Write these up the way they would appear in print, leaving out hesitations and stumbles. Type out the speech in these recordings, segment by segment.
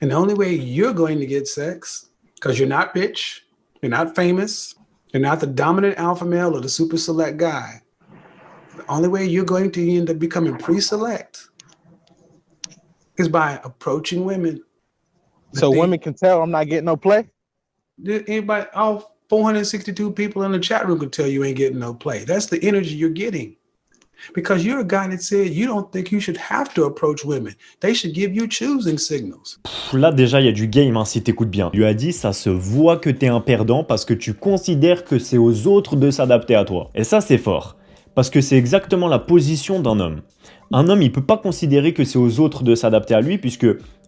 And the only way you're going to get sex, because you're not rich, you're not famous, you're not the dominant alpha male or the super select guy. The only way you're going to end up becoming pre-select is by approaching women. So women can tell I'm not getting no play? Anybody, all 462 people in the chat room can tell you ain't getting no play. That's the energy you're getting. Because you're a guy that said you don't think you should have to approach women. They should give you choosing signals. Là déjà il y a du game hein, si t'écoutes bien. Il lui a dit ça se voit que t'es un perdant parce que tu considères que c'est aux autres de s'adapter à toi. Et ça c'est fort. Parce que c'est exactement la position d'un homme. Un homme il peut pas considérer que c'est aux autres de s'adapter à lui puisque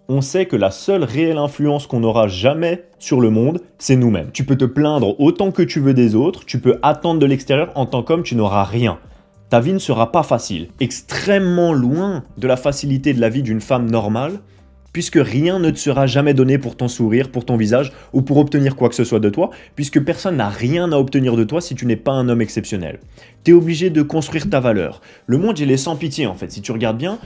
on sait que la seule réelle influence qu'on aura jamais sur le monde, c'est nous-mêmes. Tu peux te plaindre autant que tu veux des autres, tu peux attendre de l'extérieur, en tant qu'homme tu n'auras rien. Ta vie ne sera pas facile, extrêmement loin de la facilité de la vie d'une femme normale, puisque rien ne te sera jamais donné pour ton sourire, pour ton visage ou pour obtenir quoi que ce soit de toi, puisque personne n'a rien à obtenir de toi si tu n'es pas un homme exceptionnel. Tu es obligé de construire ta valeur. Le monde, il est sans pitié en fait. Si tu regardes bien,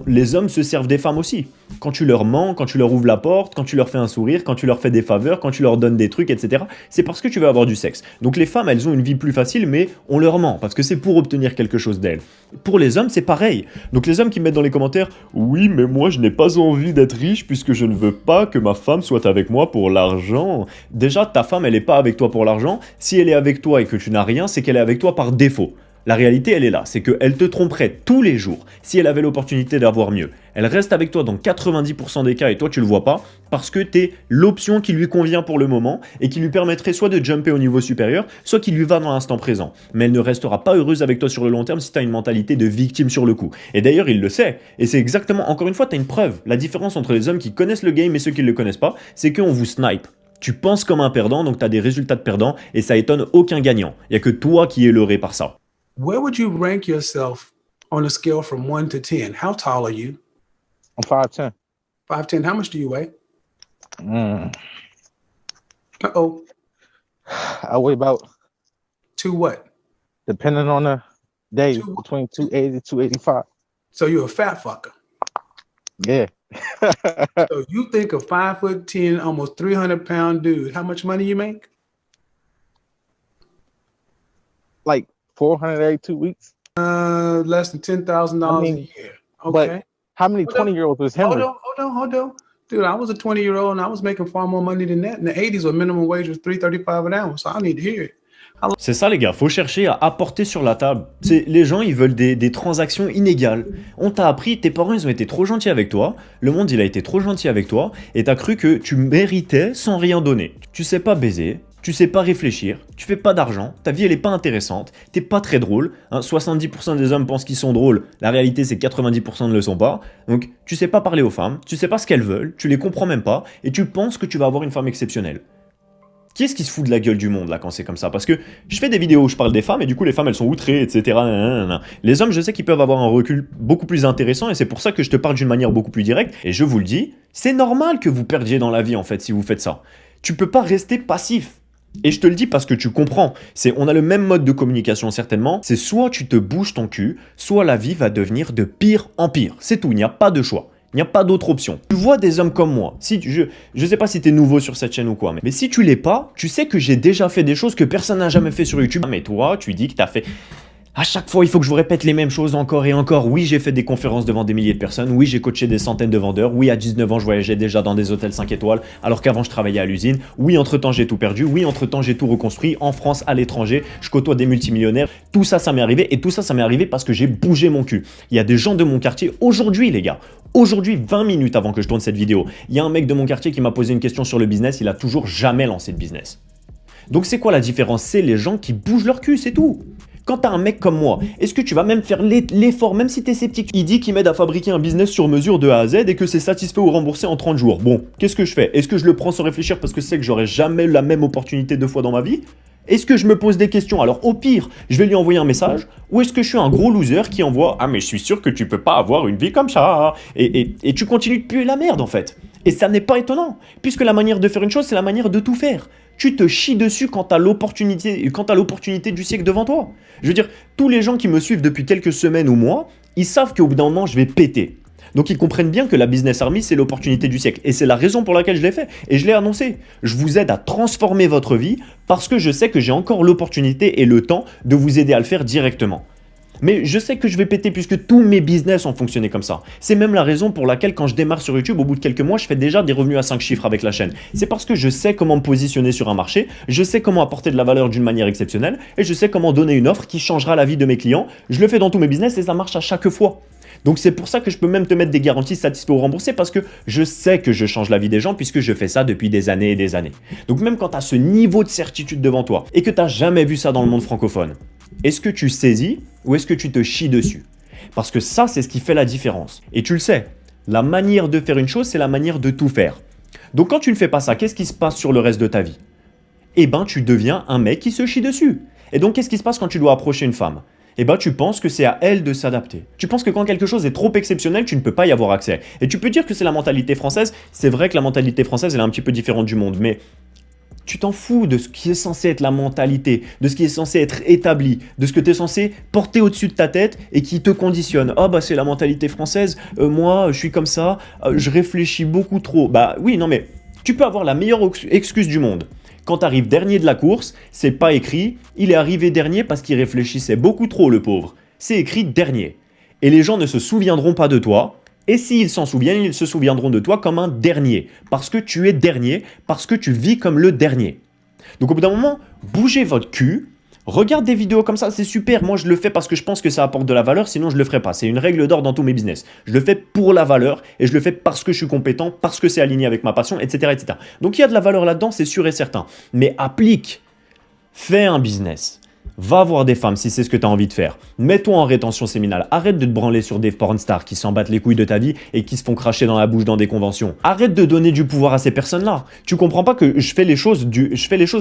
les hommes se servent des femmes aussi. Quand tu leur mens, quand tu leur ouvres la porte, quand tu leur fais un sourire, quand tu leur fais des faveurs, quand tu leur donnes des trucs, etc. C'est parce que tu veux avoir du sexe. Donc les femmes, elles ont une vie plus facile, mais on leur ment parce que c'est pour obtenir quelque chose d'elles. Pour les hommes, c'est pareil. Donc les hommes qui mettent dans les commentaires « Oui, mais moi, je n'ai pas envie d'être riche puisque je ne veux pas que ma femme soit avec moi pour l'argent. » Déjà, ta femme, elle n'est pas avec toi pour l'argent. Si elle est avec toi et que tu n'as rien, c'est qu'elle est avec toi par défaut. La réalité, elle est là, c'est qu'elle te tromperait tous les jours si elle avait l'opportunité d'avoir mieux. Elle reste avec toi dans 90% des cas et toi tu le vois pas parce que tu es l'option qui lui convient pour le moment et qui lui permettrait soit de jumper au niveau supérieur, soit qui lui va dans l'instant présent. Mais elle ne restera pas heureuse avec toi sur le long terme si tu as une mentalité de victime sur le coup. Et d'ailleurs, il le sait. Et c'est exactement, encore une fois, tu as une preuve. La différence entre les hommes qui connaissent le game et ceux qui ne le connaissent pas, c'est qu'on vous snipe. Tu penses comme un perdant, donc tu as des résultats de perdant et ça étonne aucun gagnant. Il n'y a que toi qui es leurré par ça. Where would you rank yourself on a scale from 1 to 10? How tall are you? I'm 5'10". 5'10". How much do you weigh? Uh-oh. I weigh about, To what? depending on the day, between 280 to 285. So you're a fat fucker. Yeah. So you think a 5'10", almost 300-pound dude, how much money you make? Like 482 weeks. Less than $10,000 a year. Okay. But how many 20-year-olds was Henry? Hold on. Dude, I was a 20-year-old and I was making far more money than that. In the 80s, where minimum wage was $3.35 an hour. So I need to hear it. C'est ça les gars, faut chercher à apporter sur la table. Les gens ils veulent des transactions inégales. On t'a appris, tes parents ils ont été trop gentils avec toi, le monde il a été trop gentil avec toi, et t'as cru que tu méritais sans rien donner. Tu sais pas baiser, tu sais pas réfléchir, tu fais pas d'argent, ta vie elle est pas intéressante, t'es pas très drôle, hein, 70% des hommes pensent qu'ils sont drôles, la réalité c'est que 90% ne le sont pas, donc tu sais pas parler aux femmes, tu sais pas ce qu'elles veulent, tu les comprends même pas, et tu penses que tu vas avoir une femme exceptionnelle. Qui est-ce qui se fout de la gueule du monde là quand c'est comme ça? Parce que je fais des vidéos où je parle des femmes et du coup les femmes elles sont outrées, etc. Les hommes je sais qu'ils peuvent avoir un recul beaucoup plus intéressant et c'est pour ça que je te parle d'une manière beaucoup plus directe. Et je vous le dis, c'est normal que vous perdiez dans la vie en fait si vous faites ça. Tu peux pas rester passif. Et je te le dis parce que tu comprends, on a le même mode de communication certainement, c'est soit tu te bouges ton cul, soit la vie va devenir de pire en pire. C'est tout, il n'y a pas de choix. Il n'y a pas d'autre option. Tu vois des hommes comme moi. Je sais pas si tu es nouveau sur cette chaîne ou quoi, mais si tu l'es pas, tu sais que j'ai déjà fait des choses que personne n'a jamais fait sur YouTube. Mais toi, tu dis que tu as fait... À chaque fois, il faut que je vous répète les mêmes choses encore et encore. Oui, j'ai fait des conférences devant des milliers de personnes. Oui, j'ai coaché des centaines de vendeurs. Oui, à 19 ans, je voyageais déjà dans des hôtels 5 étoiles, alors qu'avant, je travaillais à l'usine. Oui, entre-temps, j'ai tout perdu. Oui, entre-temps, j'ai tout reconstruit en France, à l'étranger. Je côtoie des multimillionnaires. Tout ça, ça m'est arrivé. Et tout ça, ça m'est arrivé parce que j'ai bougé mon cul. Il y a des gens de mon quartier aujourd'hui, les gars. Aujourd'hui, 20 minutes avant que je tourne cette vidéo, il y a un mec de mon quartier qui m'a posé une question sur le business. Il a toujours jamais lancé de business. Donc, c'est quoi la différence? C'est les gens qui bougent leur cul, c'est tout. Quand t'as un mec comme moi, est-ce que tu vas même faire l'effort, même si t'es sceptique? Il dit qu'il m'aide à fabriquer un business sur mesure de A à Z et que c'est satisfait ou remboursé en 30 jours. Bon, qu'est-ce que je fais? Est-ce que je le prends sans réfléchir parce que c'est que j'aurai jamais la même opportunité 2 fois dans ma vie? Est-ce que je me pose des questions? Alors au pire, je vais lui envoyer un message. Ou est-ce que je suis un gros loser qui envoie « Ah mais je suis sûr que tu peux pas avoir une vie comme ça » et tu continues de puer la merde en fait. Et ça n'est pas étonnant, puisque la manière de faire une chose, c'est la manière de tout faire. Tu te chies dessus quand t'as l'opportunité du siècle devant toi. Je veux dire, tous les gens qui me suivent depuis quelques semaines ou mois, ils savent qu'au bout d'un moment, je vais péter. Donc ils comprennent bien que la Business Army, c'est l'opportunité du siècle. Et c'est la raison pour laquelle je l'ai fait. Et je l'ai annoncé. Je vous aide à transformer votre vie parce que je sais que j'ai encore l'opportunité et le temps de vous aider à le faire directement. Mais je sais que je vais péter puisque tous mes business ont fonctionné comme ça. C'est même la raison pour laquelle quand je démarre sur YouTube, au bout de quelques mois, je fais déjà des revenus à 5 chiffres avec la chaîne. C'est parce que je sais comment me positionner sur un marché, je sais comment apporter de la valeur d'une manière exceptionnelle et je sais comment donner une offre qui changera la vie de mes clients. Je le fais dans tous mes business et ça marche à chaque fois. Donc c'est pour ça que je peux même te mettre des garanties satisfaites ou remboursées parce que je sais que je change la vie des gens puisque je fais ça depuis des années et des années. Donc même quand tu as ce niveau de certitude devant toi et que tu n'as jamais vu ça dans le monde francophone, est-ce que tu saisis ou est-ce que tu te chies dessus? Parce que ça, c'est ce qui fait la différence. Et tu le sais, la manière de faire une chose, c'est la manière de tout faire. Donc quand tu ne fais pas ça, qu'est-ce qui se passe sur le reste de ta vie? Eh ben, tu deviens un mec qui se chie dessus. Et donc, qu'est-ce qui se passe quand tu dois approcher une femme? Eh ben, tu penses que c'est à elle de s'adapter. Tu penses que quand quelque chose est trop exceptionnel, tu ne peux pas y avoir accès. Et tu peux dire que c'est la mentalité française. C'est vrai que la mentalité française, elle est un petit peu différente du monde, mais tu t'en fous de ce qui est censé être la mentalité, de ce qui est censé être établi, de ce que tu es censé porter au-dessus de ta tête et qui te conditionne. Ah bah c'est la mentalité française, moi je suis comme ça, je réfléchis beaucoup trop. Bah oui, non mais tu peux avoir la meilleure excuse du monde. Quand tu arrives dernier de la course, c'est pas écrit, il est arrivé dernier parce qu'il réfléchissait beaucoup trop le pauvre. C'est écrit dernier. Et les gens ne se souviendront pas de toi. Et s'ils s'en souviennent, ils se souviendront de toi comme un dernier. Parce que tu es dernier, parce que tu vis comme le dernier. Donc au bout d'un moment, bougez votre cul, regarde des vidéos comme ça, c'est super. Moi je le fais parce que je pense que ça apporte de la valeur, sinon je le ferai pas. C'est une règle d'or dans tous mes business. Je le fais pour la valeur et je le fais parce que je suis compétent, parce que c'est aligné avec ma passion, etc., etc. Donc il y a de la valeur là-dedans, c'est sûr et certain. Mais applique, fais un business. Va voir des femmes si c'est ce que tu as envie de faire. Mets-toi en rétention séminale. Arrête de te branler sur des pornstars qui s'en battent les couilles de ta vie et qui se font cracher dans la bouche dans des conventions. Arrête de donner du pouvoir à ces personnes-là. Tu comprends pas que je fais les choses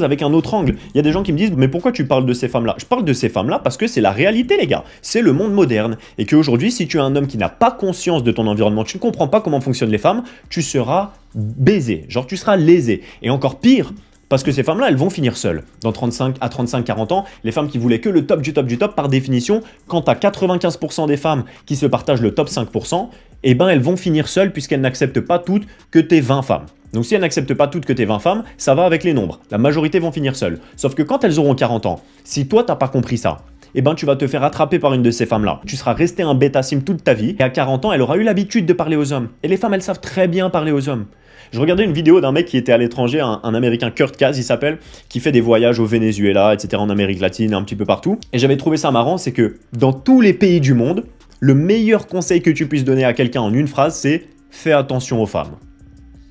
avec un autre angle. Il y a des gens qui me disent « Mais pourquoi tu parles de ces femmes-là » Je parle de ces femmes-là parce que c'est la réalité, les gars. C'est le monde moderne. Et qu'aujourd'hui, si tu es un homme qui n'a pas conscience de ton environnement, tu ne comprends pas comment fonctionnent les femmes, tu seras baisé. Genre, tu seras lésé. Et encore pire, parce que ces femmes-là, elles vont finir seules. Dans 35 à 40 ans, les femmes qui voulaient que le top du top du top, par définition, quand tu as 95% des femmes qui se partagent le top 5%, eh ben elles vont finir seules puisqu'elles n'acceptent pas toutes que t'es 20 femmes. Donc si elles n'acceptent pas toutes que t'es 20 femmes, ça va avec les nombres. La majorité vont finir seules. Sauf que quand elles auront 40 ans, si toi t'as pas compris ça, eh ben tu vas te faire attraper par une de ces femmes-là. Tu seras resté un bêta sim toute ta vie et à 40 ans, elle aura eu l'habitude de parler aux hommes. Et les femmes, elles savent très bien parler aux hommes. Je regardais une vidéo d'un mec qui était à l'étranger, un américain, Kurt Kaz il s'appelle, qui fait des voyages au Venezuela, etc., en Amérique latine, un petit peu partout. Et j'avais trouvé ça marrant, c'est que dans tous les pays du monde, le meilleur conseil que tu puisses donner à quelqu'un en une phrase, c'est « fais attention aux femmes ».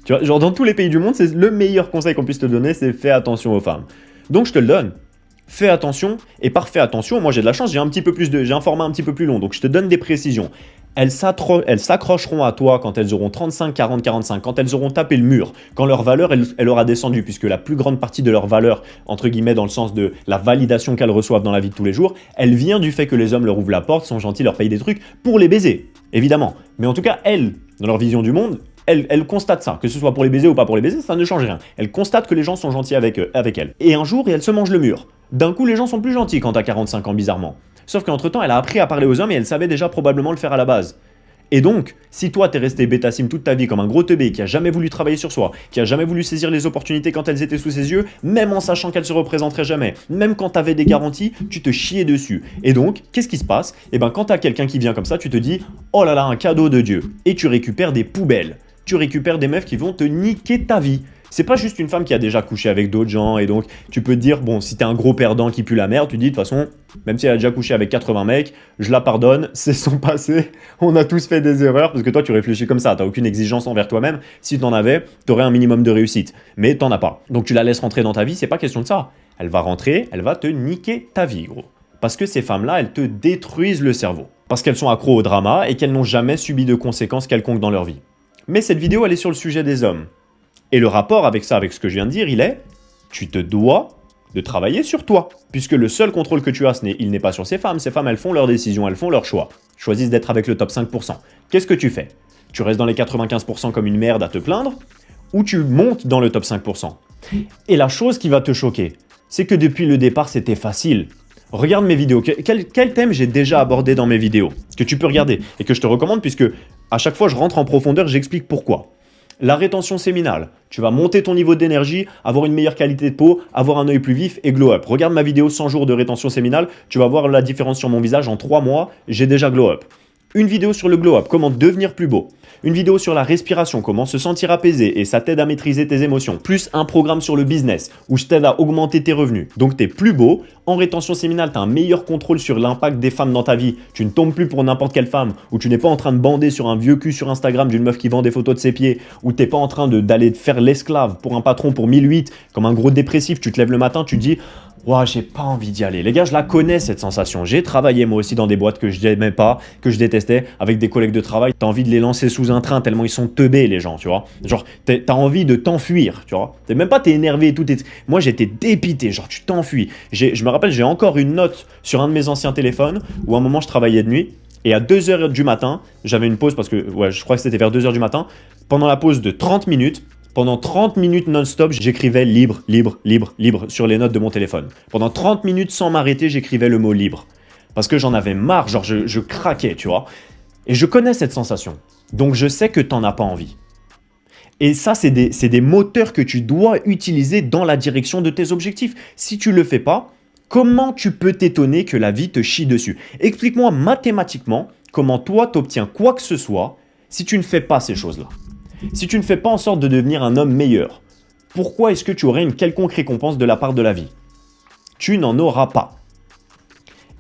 Tu vois, genre dans tous les pays du monde, c'est le meilleur conseil qu'on puisse te donner, c'est « fais attention aux femmes ». Donc je te le donne. Fais attention, et par fais attention, moi j'ai de la chance, j'ai un format un petit peu plus long, donc je te donne des précisions. Elles s'accrocheront à toi quand elles auront 35, 40, 45, quand elles auront tapé le mur, quand leur valeur, elle aura descendu, puisque la plus grande partie de leur valeur, entre guillemets, dans le sens de la validation qu'elles reçoivent dans la vie de tous les jours, elle vient du fait que les hommes leur ouvrent la porte, sont gentils, leur payent des trucs pour les baiser, évidemment. Mais en tout cas, elles, dans leur vision du monde, elles constatent ça, que ce soit pour les baiser ou pas pour les baiser, ça ne change rien. Elles constatent que les gens sont gentils avec elles. Et un jour, elles se mangent le mur. D'un coup, les gens sont plus gentils quand t'as 45 ans, bizarrement. Sauf qu'entre-temps, elle a appris à parler aux hommes et elle savait déjà probablement le faire à la base. Et donc, si toi, t'es resté bêta sim toute ta vie comme un gros teubé qui a jamais voulu travailler sur soi, qui a jamais voulu saisir les opportunités quand elles étaient sous ses yeux, même en sachant qu'elles se représenteraient jamais, même quand t'avais des garanties, tu te chiais dessus. Et donc, qu'est-ce qui se passe? Eh ben, quand t'as quelqu'un qui vient comme ça, tu te dis « Oh là là, un cadeau de Dieu !» Et tu récupères des poubelles. Tu récupères des meufs qui vont te niquer ta vie. C'est pas juste une femme qui a déjà couché avec d'autres gens et donc tu peux te dire, bon, si t'es un gros perdant qui pue la merde, tu te dis de toute façon, même si elle a déjà couché avec 80 mecs, je la pardonne, c'est son passé, on a tous fait des erreurs, parce que toi tu réfléchis comme ça, t'as aucune exigence envers toi-même, si t'en avais, t'aurais un minimum de réussite, mais t'en as pas. Donc tu la laisses rentrer dans ta vie, c'est pas question de ça. Elle va rentrer, elle va te niquer ta vie, gros. Parce que ces femmes-là, elles te détruisent le cerveau. Parce qu'elles sont accros au drama et qu'elles n'ont jamais subi de conséquences quelconques dans leur vie. Mais cette vidéo, elle est sur le sujet des hommes. Et le rapport avec ça, avec ce que je viens de dire, il est « tu te dois de travailler sur toi ». Puisque le seul contrôle que tu as, il n'est pas sur ces femmes. Ces femmes, elles font leurs décisions, elles font leurs choix. Choisissent d'être avec le top 5%. Qu'est-ce que tu fais? Tu restes dans les 95% comme une merde à te plaindre, ou tu montes dans le top 5%. Et la chose qui va te choquer, c'est que depuis le départ, c'était facile. Regarde mes vidéos. Quel thème j'ai déjà abordé dans mes vidéos que tu peux regarder et que je te recommande puisque À chaque fois, je rentre en profondeur, j'explique pourquoi. La rétention séminale, tu vas monter ton niveau d'énergie, avoir une meilleure qualité de peau, avoir un œil plus vif et glow up. Regarde ma vidéo 100 jours de rétention séminale, tu vas voir la différence sur mon visage. En 3 mois, j'ai déjà glow up. Une vidéo sur le glow up, comment devenir plus beau. Une vidéo sur la respiration, comment se sentir apaisé et ça t'aide à maîtriser tes émotions. Plus un programme sur le business où je t'aide à augmenter tes revenus. Donc tu es plus beau. En rétention séminale, tu as un meilleur contrôle sur l'impact des femmes dans ta vie. Tu ne tombes plus pour n'importe quelle femme ou tu n'es pas en train de bander sur un vieux cul sur Instagram d'une meuf qui vend des photos de ses pieds ou tu n'es pas en train d'aller faire l'esclave pour un patron pour 1008 comme un gros dépressif. Tu te lèves le matin, tu te dis ouah, j'ai pas envie d'y aller. Les gars, je la connais cette sensation. J'ai travaillé moi aussi dans des boîtes que je n'aimais pas, que je détestais, avec des collègues de travail. T'as envie de les lancer sous un train tellement ils sont teubés, les gens, tu vois. Genre, t'as envie de t'enfuir, tu vois. Même pas t'es énervé et tout. Moi, j'étais dépité, genre, tu t'enfuis. Je me rappelle, j'ai encore une note sur un de mes anciens téléphones où à un moment, je travaillais de nuit. Et à 2h du matin, j'avais une pause parce que, ouais, je crois que c'était vers 2h du matin. Pendant la pause de 30 minutes, pendant 30 minutes non-stop, j'écrivais libre, libre, libre, libre sur les notes de mon téléphone. Pendant 30 minutes sans m'arrêter, j'écrivais le mot libre. Parce que j'en avais marre, genre je craquais, tu vois. Et je connais cette sensation. Donc je sais que t'en as pas envie. Et ça, c'est des moteurs que tu dois utiliser dans la direction de tes objectifs. Si tu le fais pas, comment tu peux t'étonner que la vie te chie dessus? Explique-moi mathématiquement comment toi t'obtiens quoi que ce soit si tu ne fais pas ces choses-là. Si tu ne fais pas en sorte de devenir un homme meilleur, pourquoi est-ce que tu aurais une quelconque récompense de la part de la vie? Tu n'en auras pas.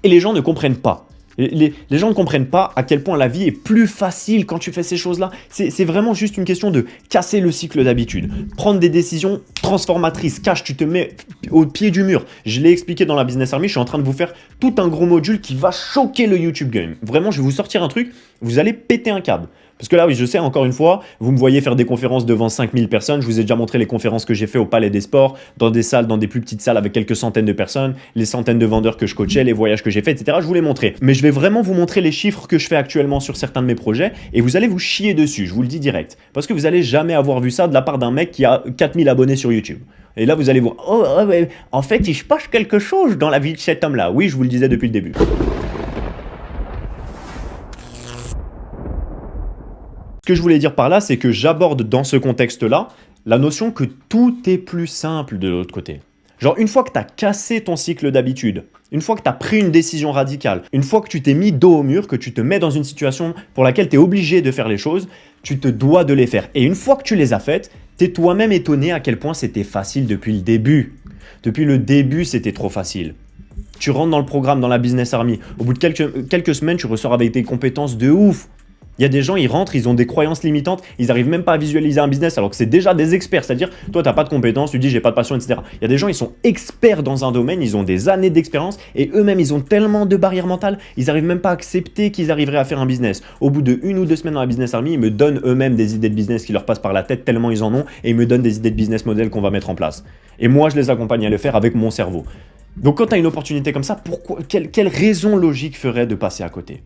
Et les gens ne comprennent pas. Les gens ne comprennent pas à quel point la vie est plus facile quand tu fais ces choses-là. C'est vraiment juste une question de casser le cycle d'habitude. Prendre des décisions transformatrices. Cash, tu te mets au pied du mur. Je l'ai expliqué dans la Business Army. Je suis en train de vous faire tout un gros module qui va choquer le YouTube Game. Vraiment, je vais vous sortir un truc. Vous allez péter un câble. Parce que là, oui, je sais, encore une fois, vous me voyez faire des conférences devant 5000 personnes. Je vous ai déjà montré les conférences que j'ai fait au Palais des Sports, dans des salles, dans des plus petites salles avec quelques centaines de personnes, les centaines de vendeurs que je coachais, les voyages que j'ai fait, etc. Je vous les montrer. Mais je vais vraiment vous montrer les chiffres que je fais actuellement sur certains de mes projets et vous allez vous chier dessus, je vous le dis direct. Parce que vous n'allez jamais avoir vu ça de la part d'un mec qui a 4000 abonnés sur YouTube. Et là, vous allez voir, oh, ouais, en fait, il se passe quelque chose dans la vie de cet homme-là. Oui, je vous le disais depuis le début. Ce que je voulais dire par là, c'est que j'aborde dans ce contexte-là la notion que tout est plus simple de l'autre côté. Genre, une fois que tu as cassé ton cycle d'habitude, une fois que tu as pris une décision radicale, une fois que tu t'es mis dos au mur, que tu te mets dans une situation pour laquelle tu es obligé de faire les choses, tu te dois de les faire. Et une fois que tu les as faites, tu es toi-même étonné à quel point c'était facile depuis le début. Depuis le début, c'était trop facile. Tu rentres dans le programme, dans la Business Army. Au bout de quelques semaines, tu ressors avec des compétences de ouf. Il y a des gens, ils rentrent, ils ont des croyances limitantes, ils n'arrivent même pas à visualiser un business alors que c'est déjà des experts. C'est-à-dire, toi, tu n'as pas de compétences, tu dis j'ai pas de passion, etc. Il y a des gens, ils sont experts dans un domaine, ils ont des années d'expérience et eux-mêmes, ils ont tellement de barrières mentales, ils n'arrivent même pas à accepter qu'ils arriveraient à faire un business. Au bout de 1 ou 2 semaines dans la Business Army, ils me donnent eux-mêmes des idées de business qui leur passent par la tête tellement ils en ont et ils me donnent des idées de business model qu'on va mettre en place. Et moi, je les accompagne à le faire avec mon cerveau. Donc, quand tu as une opportunité comme ça, quelle raison logique ferait de passer à côté?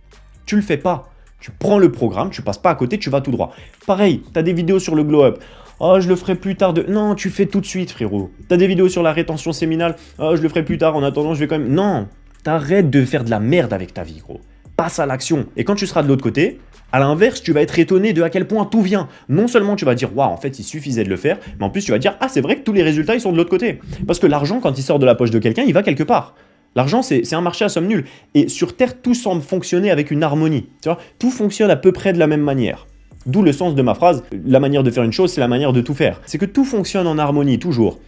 Tu le fais pas. Tu prends le programme, tu passes pas à côté, tu vas tout droit. Pareil, tu as des vidéos sur le glow up. Oh, je le ferai plus tard. Non, tu fais tout de suite, frérot. Tu as des vidéos sur la rétention séminale. Oh, je le ferai plus tard. En attendant, je vais quand même. Non, t'arrêtes de faire de la merde avec ta vie, gros. Passe à l'action. Et quand tu seras de l'autre côté, à l'inverse, tu vas être étonné de à quel point tout vient. Non seulement tu vas dire, waouh, en fait, il suffisait de le faire, mais en plus, tu vas dire, ah, c'est vrai que tous les résultats, ils sont de l'autre côté. Parce que l'argent, quand il sort de la poche de quelqu'un, il va quelque part. L'argent, c'est un marché à somme nulle. Et sur Terre, tout semble fonctionner avec une harmonie. Tu vois, tout fonctionne à peu près de la même manière. D'où le sens de ma phrase, la manière de faire une chose, c'est la manière de tout faire. C'est que tout fonctionne en harmonie, toujours.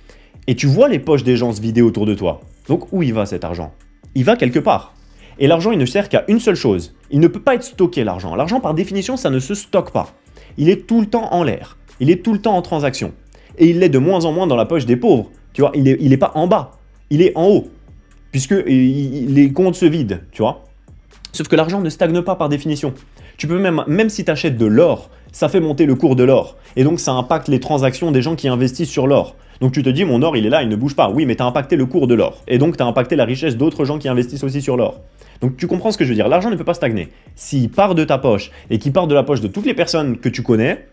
Et tu vois les poches des gens se vider autour de toi. Donc, où il va cet argent? Il va quelque part. Et l'argent, il ne sert qu'à une seule chose. Il ne peut pas être stocké, l'argent. L'argent, par définition, ça ne se stocke pas. Il est tout le temps en l'air. Il est tout le temps en transaction. Et il l'est de moins en moins dans la poche des pauvres. Tu vois, il est pas en bas. Il est en haut. Puisque les comptes se vident, tu vois. Sauf que l'argent ne stagne pas par définition. Tu peux même si tu achètes de l'or, ça fait monter le cours de l'or. Et donc, ça impacte les transactions des gens qui investissent sur l'or. Donc, tu te dis, mon or, il est là, il ne bouge pas. Oui, mais tu as impacté le cours de l'or. Et donc, tu as impacté la richesse d'autres gens qui investissent aussi sur l'or. Donc, tu comprends ce que je veux dire. L'argent ne peut pas stagner. S'il part de ta poche et qu'il part de la poche de toutes les personnes que tu connais,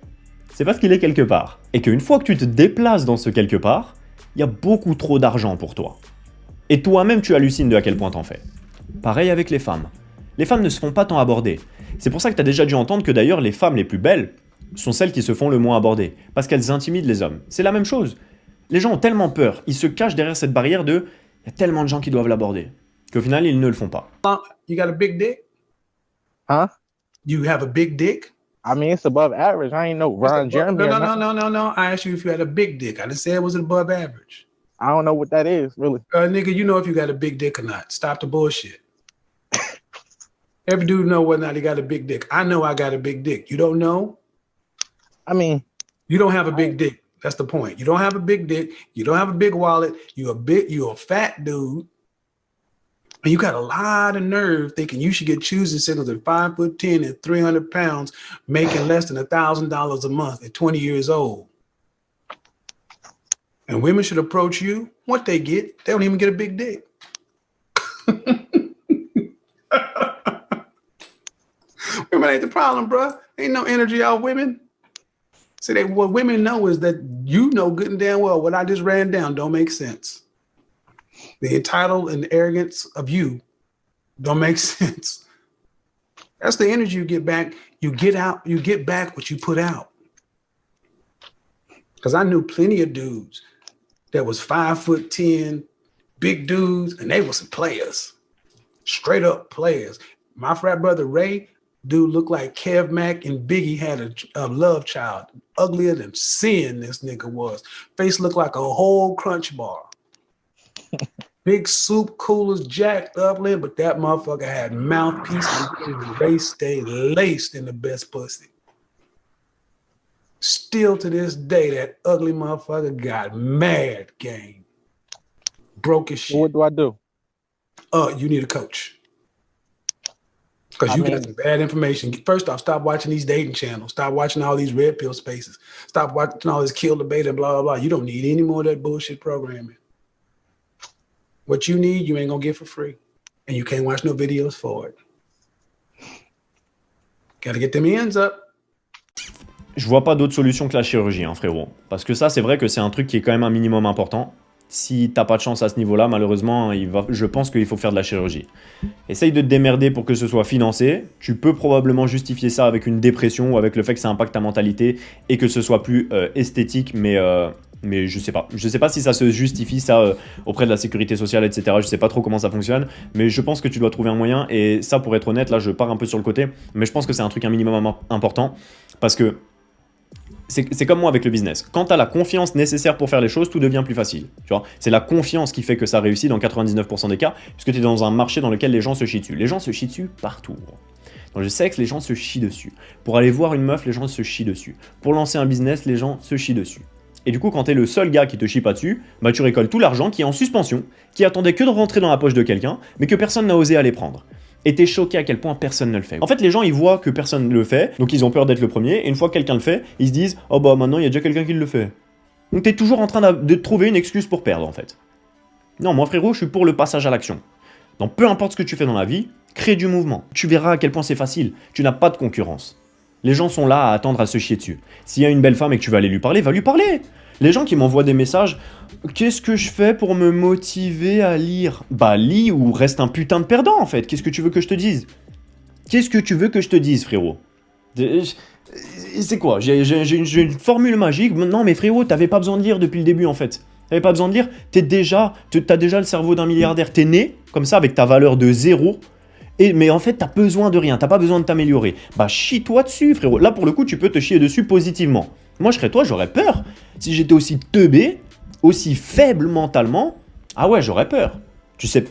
c'est parce qu'il est quelque part. Et qu'une fois que tu te déplaces dans ce quelque part, il y a beaucoup trop d'argent pour toi. Et toi-même, tu hallucines de à quel point t'en fais. Pareil avec les femmes. Les femmes ne se font pas tant aborder. C'est pour ça que tu as déjà dû entendre que d'ailleurs les femmes les plus belles sont celles qui se font le moins aborder, parce qu'elles intimident les hommes. C'est la même chose. Les gens ont tellement peur, ils se cachent derrière cette barrière de « il y a tellement de gens qui doivent l'aborder », qu'au final, ils ne le font pas. You got a big dick? Huh? You have a big dick? I mean, it's above average. I ain't no Ron Jeremy. No. I asked you if you had a big dick. I didn't say it was above average. I don't know what that is, really. Nigga, you know if you got a big dick or not. Stop the bullshit. Every dude know whether or not he got a big dick. I know I got a big dick. You don't know? I mean, you don't have a big dick. That's the point. You don't have a big dick. You don't have a big wallet. You're a fat dude. And you got a lot of nerve thinking you should get choosing signals at 5'10" and 300 pounds, making less than $1,000 a month at 20 years old. And women should approach you. What they get, they don't even get a big dick. Women ain't the problem, bro. Ain't no energy out women. See, what women know is that you know good and damn well what I just ran down don't make sense. The entitled and arrogance of you don't make sense. That's the energy you get back. You get back what you put out. Because I knew plenty of dudes that was 5'10", big dudes, and they were some players. Straight up players. My frat brother Ray, dude looked like Kev Mack and Biggie had a love child. Uglier than sin this nigga was. Face looked like a whole Crunch bar. Big soup coolers jacked up, but that motherfucker had mouthpiece and Ray stayed laced in the best pussy. Still to this day, that ugly motherfucker got mad game. Broke his shit. what do I do? You need a coach. Because you got some bad information. First off, stop watching these dating channels. Stop watching all these red pill spaces. Stop watching all this kill debate and blah, blah, blah. You don't need any more of that bullshit programming. What you need, you ain't gonna get for free. And you can't watch no videos for it. Gotta get them ends up. Je vois pas d'autre solution que la chirurgie, hein, frérot. Parce que ça, c'est vrai que c'est un truc qui est quand même un minimum important. Si t'as pas de chance à ce niveau-là, malheureusement, je pense qu'il faut faire de la chirurgie. Essaye de te démerder pour que ce soit financé. Tu peux probablement justifier ça avec une dépression ou avec le fait que ça impacte ta mentalité et que ce soit plus esthétique, mais je sais pas. Je sais pas si ça se justifie, ça, auprès de la sécurité sociale, etc. Je sais pas trop comment ça fonctionne, mais je pense que tu dois trouver un moyen. Et ça, pour être honnête, là, je pars un peu sur le côté, mais je pense que c'est un truc un minimum important parce que c'est comme moi avec le business. Quand tu as la confiance nécessaire pour faire les choses, tout devient plus facile. Tu vois, c'est la confiance qui fait que ça réussit dans 99% des cas, puisque tu es dans un marché dans lequel les gens se chient dessus. Les gens se chient dessus partout. Dans le sexe, les gens se chient dessus. Pour aller voir une meuf, les gens se chient dessus. Pour lancer un business, les gens se chient dessus. Et du coup, quand tu es le seul gars qui te chie pas dessus, bah tu récoltes tout l'argent qui est en suspension, qui attendait que de rentrer dans la poche de quelqu'un, mais que personne n'a osé aller prendre. Et t'es choqué à quel point personne ne le fait. En fait, les gens, ils voient que personne ne le fait, donc ils ont peur d'être le premier, et une fois que quelqu'un le fait, ils se disent « Oh bah maintenant, il y a déjà quelqu'un qui le fait. » Donc t'es toujours en train de trouver une excuse pour perdre, en fait. Non, moi frérot, je suis pour le passage à l'action. Donc peu importe ce que tu fais dans la vie, crée du mouvement. Tu verras à quel point c'est facile. Tu n'as pas de concurrence. Les gens sont là à attendre à se chier dessus. S'il y a une belle femme et que tu vas aller lui parler, va lui parler. Les gens qui m'envoient des messages « Qu'est-ce que je fais pour me motiver à lire ?» Bah lis ou reste un putain de perdant en fait. Qu'est-ce que tu veux que je te dise? Qu'est-ce que tu veux que je te dise, frérot? C'est quoi? J'ai une formule magique? Non mais frérot, t'avais pas besoin de lire depuis le début en fait. T'avais pas besoin de lire, t'as déjà le cerveau d'un milliardaire. T'es né comme ça avec ta valeur de 0. Mais en fait, t'as besoin de rien, t'as pas besoin de t'améliorer. Bah chie-toi dessus, frérot. Là, pour le coup, tu peux te chier dessus positivement. Moi, je serais toi, j'aurais peur. Si j'étais aussi teubé, aussi faible mentalement, ah ouais, j'aurais peur. Tu sais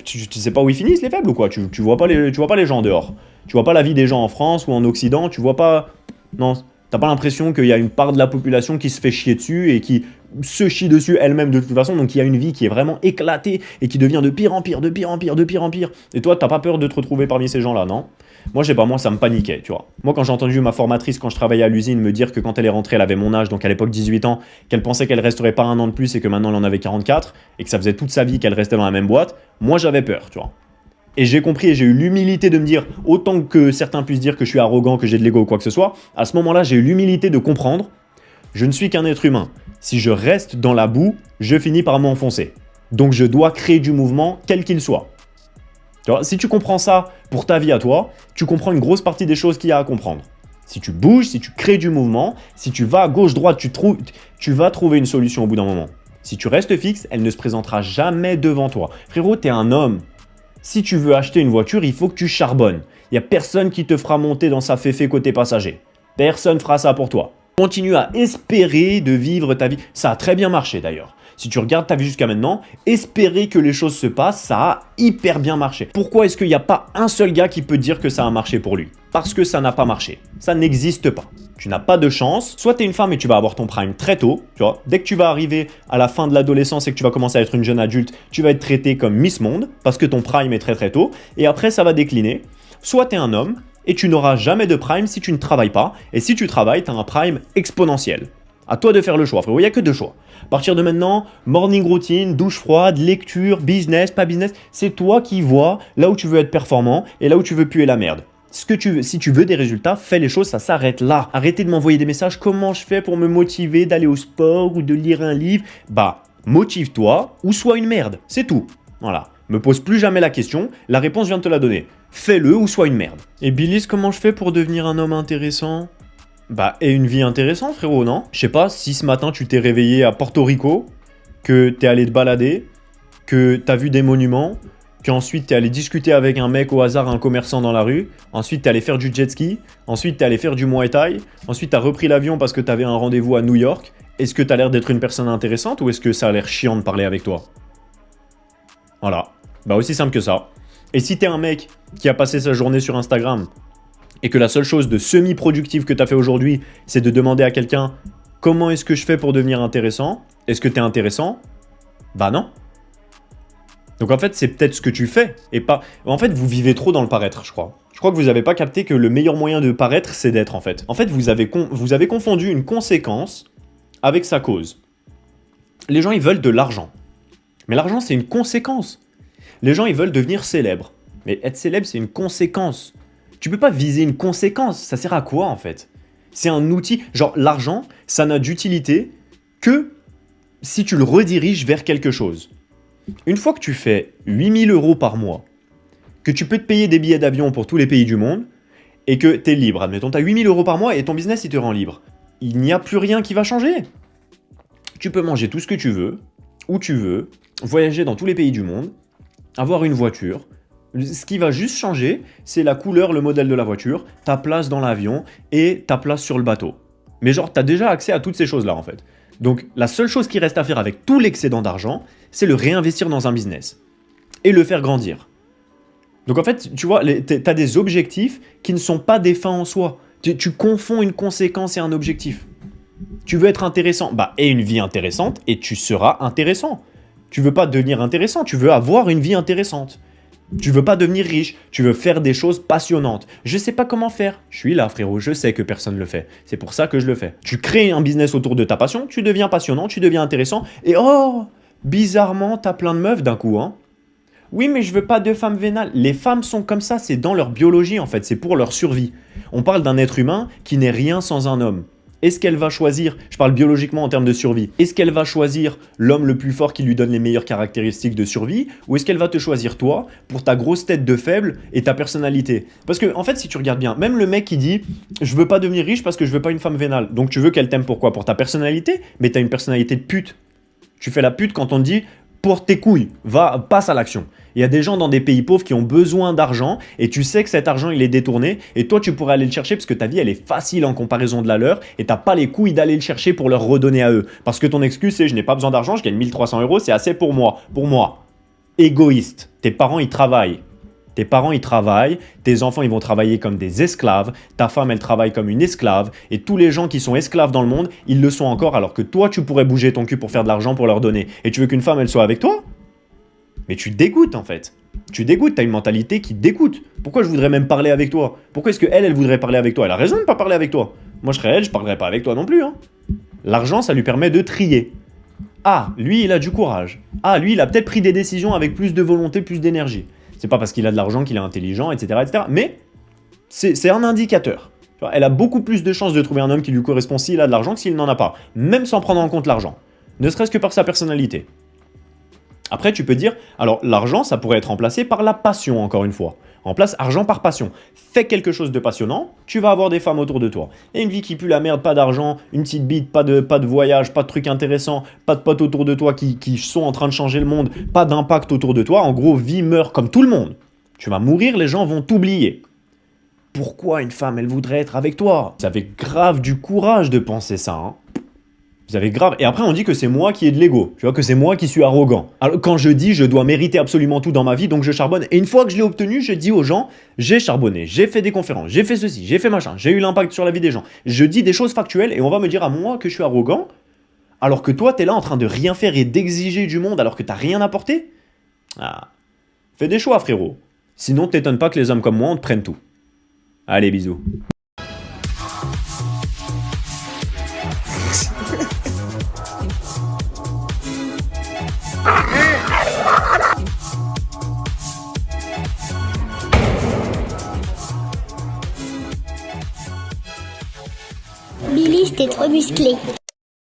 pas où ils finissent, les faibles, ou quoi? Tu vois pas les gens dehors. Tu vois pas la vie des gens en France ou en Occident, tu vois pas... Non, t'as pas l'impression qu'il y a une part de la population qui se fait chier dessus et qui se chie dessus elle-même de toute façon, donc il y a une vie qui est vraiment éclatée et qui devient de pire en pire, de pire en pire, de pire en pire. Et toi, t'as pas peur de te retrouver parmi ces gens-là, non? Moi, je sais pas, moi, ça me paniquait, tu vois. Moi, quand j'ai entendu ma formatrice, quand je travaillais à l'usine, me dire que quand elle est rentrée, elle avait mon âge, donc à l'époque 18 ans, qu'elle pensait qu'elle resterait pas un an de plus et que maintenant elle en avait 44, et que ça faisait toute sa vie qu'elle restait dans la même boîte, moi, j'avais peur, tu vois. Et j'ai compris et j'ai eu l'humilité de me dire, autant que certains puissent dire que je suis arrogant, que j'ai de l'ego ou quoi que ce soit, à ce moment-là, j'ai eu l'humilité de comprendre, je ne suis qu'un être humain. Si je reste dans la boue, je finis par m'enfoncer. Donc je dois créer du mouvement, quel qu'il soit. Tu vois, si tu comprends ça pour ta vie à toi, tu comprends une grosse partie des choses qu'il y a à comprendre. Si tu bouges, si tu crées du mouvement, si tu vas à gauche, droite, tu vas trouver une solution au bout d'un moment. Si tu restes fixe, elle ne se présentera jamais devant toi. Frérot, t'es un homme. Si tu veux acheter une voiture, il faut que tu charbonnes. Il n'y a personne qui te fera monter dans sa féfé côté passager. Personne fera ça pour toi. Continue à espérer de vivre ta vie. Ça a très bien marché d'ailleurs. Si tu regardes ta vie jusqu'à maintenant, espérer que les choses se passent, ça a hyper bien marché. Pourquoi est-ce qu'il n'y a pas un seul gars qui peut dire que ça a marché pour lui? Parce que ça n'a pas marché. Ça n'existe pas. Tu n'as pas de chance. Soit tu es une femme et tu vas avoir ton prime très tôt. Tu vois, dès que tu vas arriver à la fin de l'adolescence et que tu vas commencer à être une jeune adulte, tu vas être traité comme Miss Monde parce que ton prime est très très tôt. Et après, ça va décliner. Soit tu es un homme et tu n'auras jamais de prime si tu ne travailles pas. Et si tu travailles, tu as un prime exponentiel. À toi de faire le choix, frérot. Il n'y a que deux choix. À partir de maintenant, morning routine, douche froide, lecture, business, pas business, c'est toi qui vois là où tu veux être performant et là où tu veux puer la merde. Si tu veux des résultats, fais les choses, ça s'arrête là. Arrêtez de m'envoyer des messages, comment je fais pour me motiver d'aller au sport ou de lire un livre. Bah, motive-toi ou sois une merde, c'est tout. Voilà. Me pose plus jamais la question, la réponse vient de te la donner. Fais-le ou sois une merde. Et Billis, comment je fais pour devenir un homme intéressant ? Bah, et une vie intéressante, frérot, non? Je sais pas, si ce matin tu t'es réveillé à Porto Rico, que t'es allé te balader, que t'as vu des monuments, qu'ensuite t'es allé discuter avec un mec au hasard, un commerçant dans la rue, ensuite t'es allé faire du jet ski, ensuite t'es allé faire du Muay Thai, ensuite t'as repris l'avion parce que t'avais un rendez-vous à New York. Est-ce que t'as l'air d'être une personne intéressante ou est-ce que ça a l'air chiant de parler avec toi? Voilà. Bah, aussi simple que ça. Et si t'es un mec qui a passé sa journée sur Instagram et que la seule chose de semi-productive que tu as fait aujourd'hui, c'est de demander à quelqu'un « Comment est-ce que je fais pour devenir intéressant ? Est-ce que tu es intéressant ?» Bah non. Donc en fait, c'est peut-être ce que tu fais et pas... En fait, vous vivez trop dans le paraître, je crois. Je crois que vous n'avez pas capté que le meilleur moyen de paraître, c'est d'être en fait. En fait, vous avez confondu une conséquence avec sa cause. Les gens, ils veulent de l'argent. Mais l'argent, c'est une conséquence. Les gens, ils veulent devenir célèbres. Mais être célèbre, c'est une conséquence. Tu peux pas viser une conséquence, ça sert à quoi en fait? C'est un outil, genre l'argent, ça n'a d'utilité que si tu le rediriges vers quelque chose. Une fois que tu fais 8 000 € par mois, que tu peux te payer des billets d'avion pour tous les pays du monde, et que tu es libre, admettons, tu as 8 000 € par mois et ton business il te rend libre, il n'y a plus rien qui va changer. Tu peux manger tout ce que tu veux, où tu veux, voyager dans tous les pays du monde, avoir une voiture. Ce qui va juste changer, c'est la couleur, le modèle de la voiture, ta place dans l'avion et ta place sur le bateau. Mais genre, tu as déjà accès à toutes ces choses-là en fait. Donc, la seule chose qui reste à faire avec tout l'excédent d'argent, c'est le réinvestir dans un business et le faire grandir. Donc en fait, tu vois, tu as des objectifs qui ne sont pas des fins en soi. Tu confonds une conséquence et un objectif. Tu veux être intéressant, bah, aie une vie intéressante et tu seras intéressant. Tu veux pas devenir intéressant, tu veux avoir une vie intéressante. Tu veux pas devenir riche, tu veux faire des choses passionnantes. Je sais pas comment faire. Je suis là, frérot, je sais que personne le fait. C'est pour ça que je le fais. Tu crées un business autour de ta passion, tu deviens passionnant, tu deviens intéressant. Et oh, bizarrement, t'as plein de meufs d'un coup, hein. Oui, mais je veux pas de femmes vénales. Les femmes sont comme ça, c'est dans leur biologie en fait, c'est pour leur survie. On parle d'un être humain qui n'est rien sans un homme. Est-ce qu'elle va choisir, je parle biologiquement en termes de survie, est-ce qu'elle va choisir l'homme le plus fort qui lui donne les meilleures caractéristiques de survie ou est-ce qu'elle va te choisir toi pour ta grosse tête de faible et ta personnalité? Parce que en fait, si tu regardes bien, même le mec qui dit « je veux pas devenir riche parce que je veux pas une femme vénale », donc tu veux qu'elle t'aime pourquoi? Pour ta personnalité? Mais t'as une personnalité de pute. Tu fais la pute quand on te dit « pour tes couilles, passe à l'action ». Il y a des gens dans des pays pauvres qui ont besoin d'argent et tu sais que cet argent il est détourné et toi tu pourrais aller le chercher parce que ta vie elle est facile en comparaison de la leur et t'as pas les couilles d'aller le chercher pour leur redonner à eux. Parce que ton excuse c'est je n'ai pas besoin d'argent, je gagne 1 300 €, c'est assez pour moi. Pour moi. Égoïste. Tes parents ils travaillent. Tes enfants ils vont travailler comme des esclaves, ta femme elle travaille comme une esclave et tous les gens qui sont esclaves dans le monde ils le sont encore alors que toi tu pourrais bouger ton cul pour faire de l'argent pour leur donner. Et tu veux qu'une femme elle soit avec toi ? Mais tu dégoûtes en fait. Tu dégoûtes, t'as une mentalité qui dégoûte. Pourquoi je voudrais même parler avec toi? Pourquoi est-ce qu'elle voudrait parler avec toi? Elle a raison de ne pas parler avec toi. Moi je serais elle, je parlerais pas avec toi non plus. Hein. L'argent ça lui permet de trier. Ah, lui il a du courage. Ah, lui il a peut-être pris des décisions avec plus de volonté, plus d'énergie. C'est pas parce qu'il a de l'argent qu'il est intelligent, etc. etc. Mais c'est un indicateur. Elle a beaucoup plus de chances de trouver un homme qui lui correspond s'il a de l'argent que s'il n'en a pas. Même sans prendre en compte l'argent. Ne serait-ce que par sa personnalité. Après, tu peux dire, alors l'argent, ça pourrait être remplacé par la passion, encore une fois. Remplace argent par passion. Fais quelque chose de passionnant, tu vas avoir des femmes autour de toi. Et une vie qui pue la merde, pas d'argent, une petite bite, pas de voyage, pas de trucs intéressants, pas de potes autour de toi qui sont en train de changer le monde, pas d'impact autour de toi. En gros, vie meurt comme tout le monde. Tu vas mourir, les gens vont t'oublier. Pourquoi une femme, elle voudrait être avec toi? Vous avez grave du courage de penser ça, hein. Vous avez grave. Et après, on dit que c'est moi qui ai de l'ego. Tu vois, que c'est moi qui suis arrogant. Alors, quand je dis je dois mériter absolument tout dans ma vie, donc je charbonne. Et une fois que je l'ai obtenu, je dis aux gens, j'ai charbonné, j'ai fait des conférences, j'ai fait ceci, j'ai fait machin, j'ai eu l'impact sur la vie des gens. Je dis des choses factuelles et on va me dire à moi que je suis arrogant, alors que toi, t'es là en train de rien faire et d'exiger du monde alors que t'as rien apporté. Ah. Fais des choix, frérot. Sinon, t'étonnes pas que les hommes comme moi, on te prenne tout. Allez, bisous. Billy, t'es trop musclé.